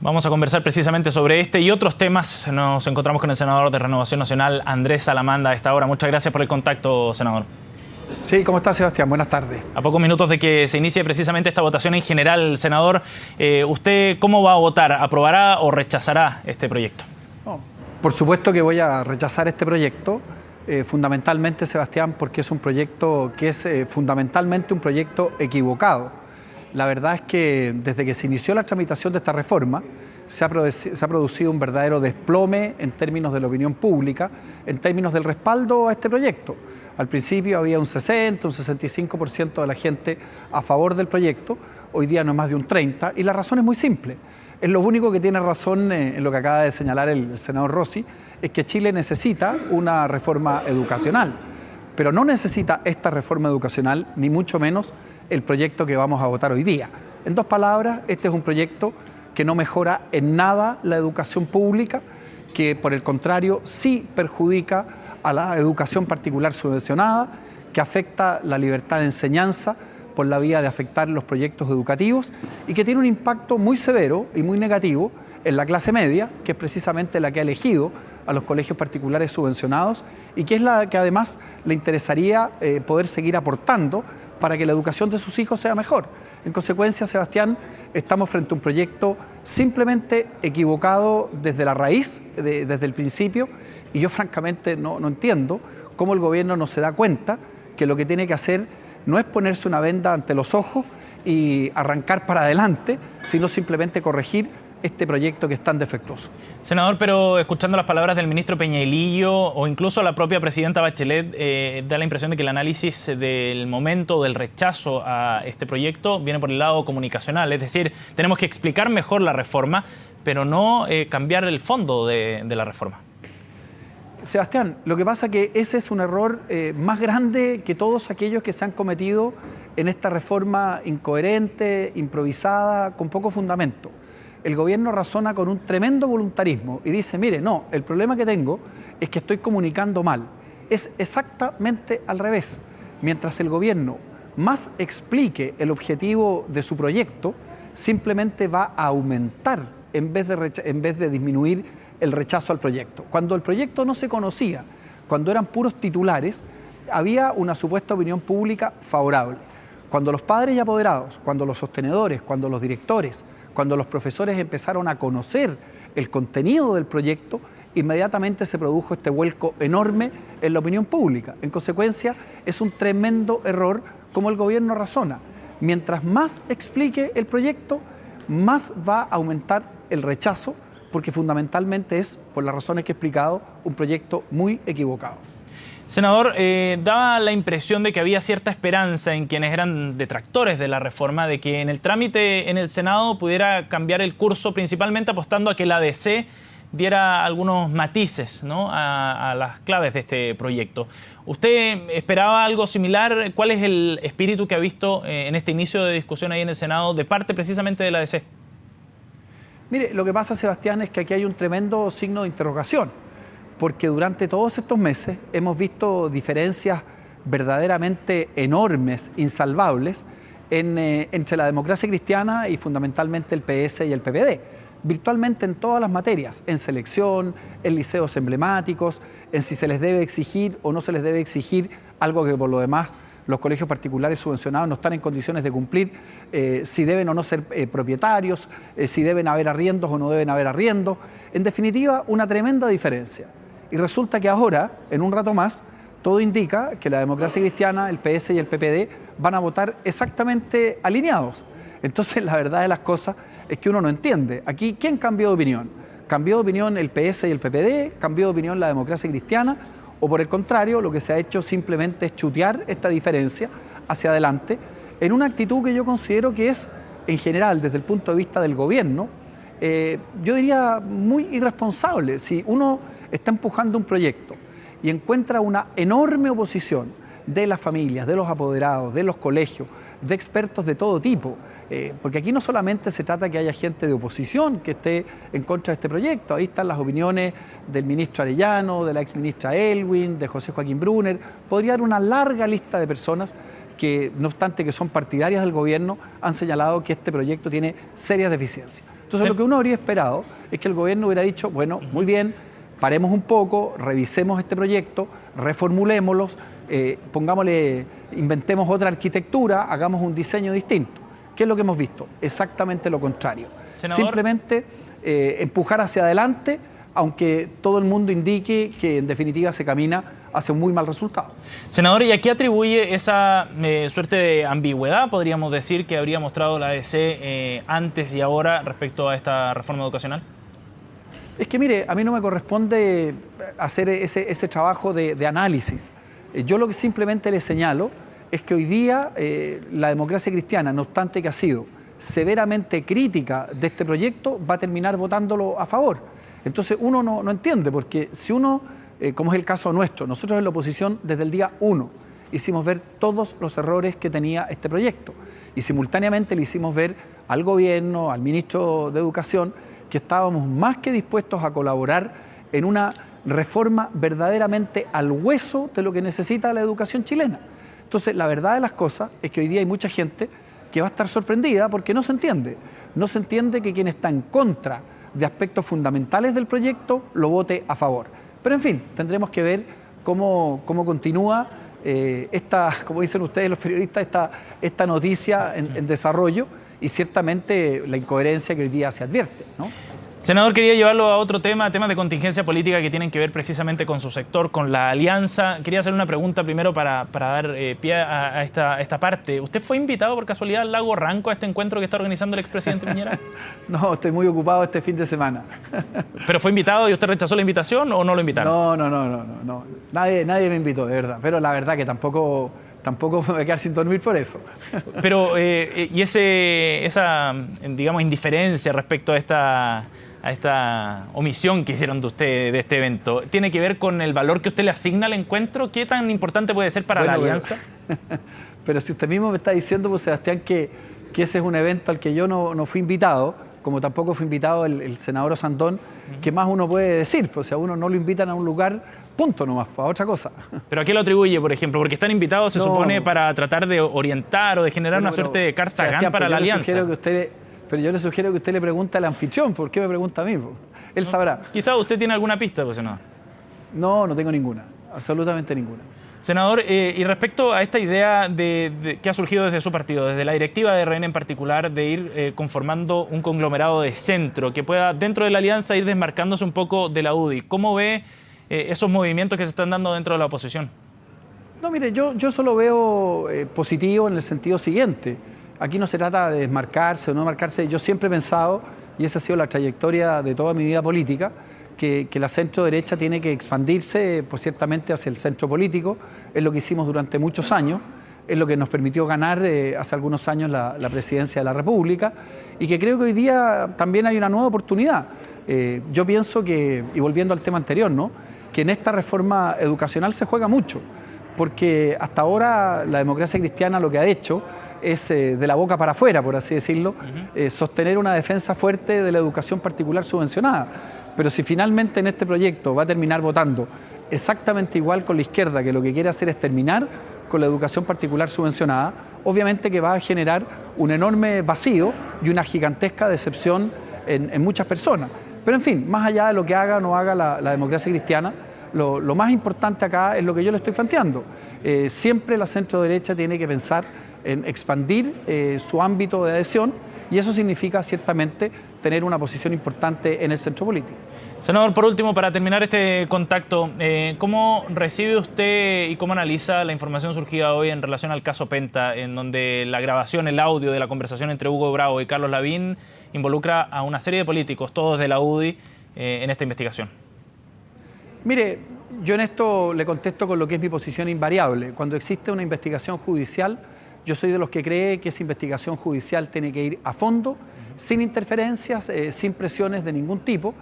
Vamos a conversar precisamente sobre este y otros temas. Nos encontramos con el senador de Renovación Nacional, Andrés Salamanda, a esta hora. Muchas gracias por el contacto, senador. Sí, ¿cómo está, Sebastián? Buenas tardes. A pocos minutos de que se inicie precisamente esta votación en general, senador, ¿usted cómo va a votar? ¿Aprobará o rechazará este proyecto? No, por supuesto que voy a rechazar este proyecto, fundamentalmente, Sebastián, porque es un proyecto que es fundamentalmente un proyecto equivocado. La verdad es que desde que se inició la tramitación de esta reforma, se ha producido un verdadero desplome en términos de la opinión pública, en términos del respaldo a este proyecto. Al principio había un 60, un 65% de la gente a favor del proyecto, hoy día no es más de un 30%, y la razón es muy simple. Es lo único que tiene razón en lo que acaba de señalar el senador Rossi, es que Chile necesita una reforma educacional, pero no necesita esta reforma educacional, ni mucho menos el proyecto que vamos a votar hoy día. En dos palabras, este es un proyecto que no mejora en nada la educación pública, que por el contrario sí perjudica a la educación particular subvencionada, que afecta la libertad de enseñanza por la vía de afectar los proyectos educativos y que tiene un impacto muy severo y muy negativo en la clase media, que es precisamente la que ha elegido a los colegios particulares subvencionados y que es la que además le interesaría poder seguir aportando para que la educación de sus hijos sea mejor. En consecuencia, Sebastián, estamos frente a un proyecto simplemente equivocado desde la raíz, desde el principio, y yo francamente no entiendo cómo el gobierno no se da cuenta que lo que tiene que hacer no es ponerse una venda ante los ojos y arrancar para adelante, sino simplemente corregir este proyecto que es tan defectuoso. Senador, pero escuchando las palabras del ministro Peñailillo o incluso la propia presidenta Bachelet, da la impresión de que el análisis del momento del rechazo a este proyecto viene por el lado comunicacional. Es decir, tenemos que explicar mejor la reforma, pero no cambiar el fondo de la reforma. Sebastián, lo que pasa es que ese es un error más grande que todos aquellos que se han cometido en esta reforma incoherente, improvisada, con poco fundamento. El gobierno razona con un tremendo voluntarismo y dice, mire, no, el problema que tengo es que estoy comunicando mal. Es exactamente al revés. Mientras el gobierno más explique el objetivo de su proyecto, simplemente va a aumentar en vez de disminuir el rechazo al proyecto. Cuando el proyecto no se conocía, cuando eran puros titulares, había una supuesta opinión pública favorable. Cuando los padres y apoderados, cuando los sostenedores, cuando los directores, cuando los profesores empezaron a conocer el contenido del proyecto, inmediatamente se produjo este vuelco enorme en la opinión pública. En consecuencia, es un tremendo error como el gobierno razona. Mientras más explique el proyecto, más va a aumentar el rechazo, porque fundamentalmente es, por las razones que he explicado, un proyecto muy equivocado. Senador, daba la impresión de que había cierta esperanza en quienes eran detractores de la reforma, de que en el trámite en el Senado pudiera cambiar el curso, principalmente apostando a que la ADC diera algunos matices, ¿no?, a las claves de este proyecto. ¿Usted esperaba algo similar? ¿Cuál es el espíritu que ha visto en este inicio de discusión ahí en el Senado de parte precisamente de la ADC? Mire, lo que pasa, Sebastián, es que aquí hay un tremendo signo de interrogación, porque durante todos estos meses hemos visto diferencias verdaderamente enormes, insalvables, entre la democracia cristiana y fundamentalmente el PS y el PPD, virtualmente en todas las materias, en selección, en liceos emblemáticos, en si se les debe exigir o no se les debe exigir algo que por lo demás los colegios particulares subvencionados no están en condiciones de cumplir, si deben o no ser propietarios, si deben haber arriendos o no deben haber arriendos. En definitiva, una tremenda diferencia. Y resulta que ahora, en un rato más, todo indica que la democracia cristiana, el PS y el PPD van a votar exactamente alineados. Entonces, la verdad de las cosas es que uno no entiende. Aquí, ¿quién cambió de opinión? ¿Cambió de opinión el PS y el PPD? ¿Cambió de opinión la democracia cristiana? O por el contrario, lo que se ha hecho simplemente es chutear esta diferencia hacia adelante en una actitud que yo considero que es, en general, desde el punto de vista del gobierno, yo diría muy irresponsable. Si uno está empujando un proyecto y encuentra una enorme oposición de las familias, de los apoderados, de los colegios, de expertos de todo tipo, porque aquí no solamente se trata que haya gente de oposición que esté en contra de este proyecto, ahí están las opiniones del ministro Arellano, de la exministra Elwin, de José Joaquín Brunner, podría haber una larga lista de personas que, no obstante que son partidarias del gobierno, han señalado que este proyecto tiene serias deficiencias. Entonces lo que uno habría esperado es que el gobierno hubiera dicho, bueno, muy bien, paremos un poco, revisemos este proyecto, reformulémoslo, inventemos otra arquitectura, hagamos un diseño distinto. ¿Qué es lo que hemos visto? Exactamente lo contrario. Senador, simplemente empujar hacia adelante, aunque todo el mundo indique que en definitiva se camina hacia un muy mal resultado. Senador, ¿y a qué atribuye esa suerte de ambigüedad, podríamos decir, que habría mostrado la ADC antes y ahora respecto a esta reforma educacional? Es que mire, a mí no me corresponde hacer ese trabajo de análisis. Yo lo que simplemente le señalo es que hoy día la democracia cristiana, no obstante que ha sido severamente crítica de este proyecto, va a terminar votándolo a favor. Entonces uno no entiende, porque si uno, como es el caso nuestro, nosotros en la oposición desde el día 1 hicimos ver todos los errores que tenía este proyecto y simultáneamente le hicimos ver al gobierno, al ministro de Educación, que estábamos más que dispuestos a colaborar en una reforma verdaderamente al hueso de lo que necesita la educación chilena. Entonces, la verdad de las cosas es que hoy día hay mucha gente que va a estar sorprendida porque no se entiende. No se entiende que quien está en contra de aspectos fundamentales del proyecto lo vote a favor. Pero en fin, tendremos que ver cómo continúa como dicen ustedes los periodistas, esta noticia en desarrollo, y ciertamente la incoherencia que hoy día se advierte, ¿no? Senador, quería llevarlo a otro tema, temas de contingencia política que tienen que ver precisamente con su sector, con la alianza. Quería hacer una pregunta primero para dar pie a esta parte. ¿Usted fue invitado por casualidad al Lago Ranco a este encuentro que está organizando el expresidente Piñera? No, estoy muy ocupado este fin de semana. ¿Pero fue invitado y usted rechazó la invitación o no lo invitaron? No. Nadie me invitó, de verdad. Pero la verdad que tampoco me voy a quedar sin dormir por eso. Pero, y esa, digamos, indiferencia respecto a esta omisión que hicieron de usted de este evento, ¿tiene que ver con el valor que usted le asigna al encuentro? ¿Qué tan importante puede ser para la alianza? Pero si usted mismo me está diciendo, pues Sebastián, que ese es un evento al que yo no fui invitado, como tampoco fue invitado el senador Osandón, ¿qué más uno puede decir? Pues si a uno no lo invitan a un lugar, punto nomás, para otra cosa. ¿Pero a qué lo atribuye, por ejemplo? Porque están invitados, se supone, para tratar de orientar o de generar una suerte de carta GAN para la alianza. Pero yo le sugiero que usted le pregunte al anfitrión. ¿Por qué me pregunta a mí? Él sabrá. Quizás usted tiene alguna pista, pues, senador. No tengo ninguna. Absolutamente ninguna. Senador, y respecto a esta idea que ha surgido desde su partido, desde la directiva de RN en particular, de ir conformando un conglomerado de centro que pueda, dentro de la alianza, ir desmarcándose un poco de la UDI, ¿cómo ve esos movimientos que se están dando dentro de la oposición? No, mire, yo eso lo veo positivo en el sentido siguiente. Aquí no se trata de desmarcarse o no marcarse. Yo siempre he pensado, y esa ha sido la trayectoria de toda mi vida política, que la centro-derecha tiene que expandirse, pues ciertamente, hacia el centro político. Es lo que hicimos durante muchos años, es lo que nos permitió ganar hace algunos años la presidencia de la República, y que creo que hoy día también hay una nueva oportunidad. Yo pienso que, y volviendo al tema anterior, ¿no?, que en esta reforma educacional se juega mucho, porque hasta ahora la democracia cristiana lo que ha hecho es de la boca para afuera, por así decirlo, sostener una defensa fuerte de la educación particular subvencionada. Pero si finalmente en este proyecto va a terminar votando exactamente igual con la izquierda, que lo que quiere hacer es terminar con la educación particular subvencionada, obviamente que va a generar un enorme vacío y una gigantesca decepción en muchas personas. Pero en fin, más allá de lo que haga o no haga la democracia cristiana, lo más importante acá es lo que yo le estoy planteando. Siempre la centro-derecha tiene que pensar en expandir su ámbito de adhesión, y eso significa ciertamente tener una posición importante en el centro político. Senador, por último, para terminar este contacto, ¿cómo recibe usted y cómo analiza la información surgida hoy en relación al caso Penta, en donde la grabación, el audio de la conversación entre Hugo Bravo y Carlos Lavín involucra a una serie de políticos, todos de la UDI, en esta investigación? Mire, yo en esto le contesto con lo que es mi posición invariable. Cuando existe una investigación judicial, yo soy de los que cree que esa investigación judicial tiene que ir a fondo, sin interferencias, sin presiones de ningún tipo,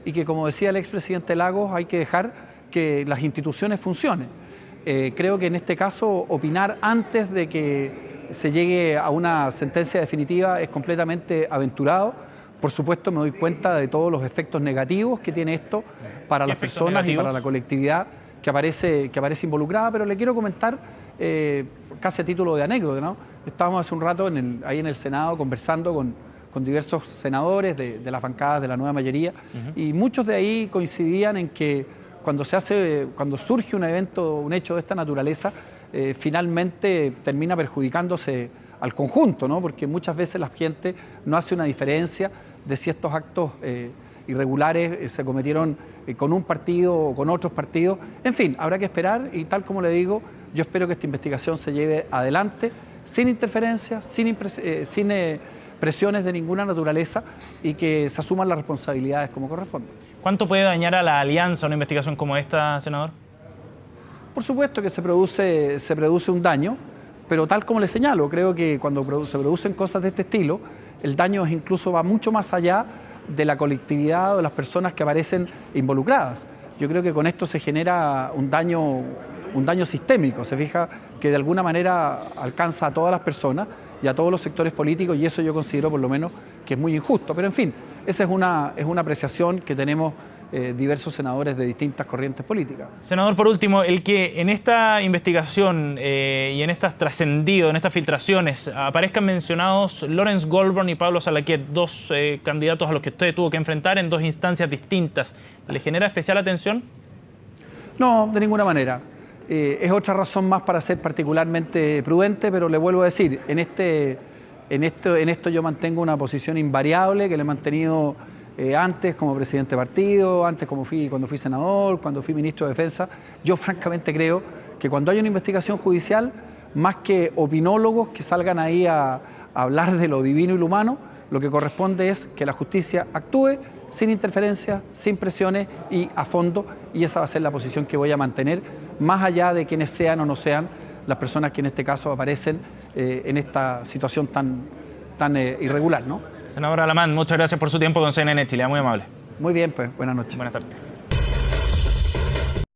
y que, como decía el expresidente Lagos, hay que dejar que las instituciones funcionen. Creo que en este caso opinar antes de que se llegue a una sentencia definitiva es completamente aventurado. Por supuesto, me doy cuenta de todos los efectos negativos que tiene esto para las personas y para la colectividad que aparece involucrada, pero le quiero comentar casi a título de anécdota, ¿no? Estábamos hace un rato ahí en el Senado conversando con diversos senadores de las bancadas de la nueva mayoría, y muchos de ahí coincidían en que cuando surge un hecho de esta naturaleza, finalmente termina perjudicándose al conjunto, ¿no? Porque muchas veces la gente no hace una diferencia de si estos actos irregulares se cometieron con un partido o con otros partidos. En fin, habrá que esperar y tal como le digo, yo espero que esta investigación se lleve adelante sin interferencias, sin presiones de ninguna naturaleza y que se asuman las responsabilidades como corresponde. ¿Cuánto puede dañar a la alianza una investigación como esta, senador? Por supuesto que se produce un daño, pero tal como le señalo, creo que cuando se producen cosas de este estilo, el daño incluso va mucho más allá de la colectividad o de las personas que aparecen involucradas. Yo creo que con esto se genera un daño sistémico, se fija que de alguna manera alcanza a todas las personas y a todos los sectores políticos, y eso yo considero por lo menos que es muy injusto. Pero en fin, esa es una apreciación que tenemos diversos senadores de distintas corrientes políticas. Senador, por último, el que en esta investigación y en estas trascendido, en estas filtraciones, aparezcan mencionados Lawrence Goldburn y Pablo Salaquet, dos candidatos a los que usted tuvo que enfrentar en dos instancias distintas, ¿le genera especial atención? No, de ninguna manera. Es otra razón más para ser particularmente prudente, pero le vuelvo a decir, en esto yo mantengo una posición invariable que le he mantenido antes como presidente de partido, antes cuando fui senador, cuando fui ministro de Defensa. Yo francamente creo que cuando hay una investigación judicial, más que opinólogos que salgan ahí a hablar de lo divino y lo humano, lo que corresponde es que la justicia actúe sin interferencias, sin presiones y a fondo, y esa va a ser la posición que voy a mantener, más allá de quienes sean o no sean las personas que en este caso aparecen en esta situación tan irregular, ¿no? Senador Alamán, muchas gracias por su tiempo con CNN Chile, muy amable. Muy bien, pues, buenas noches. Buenas tardes.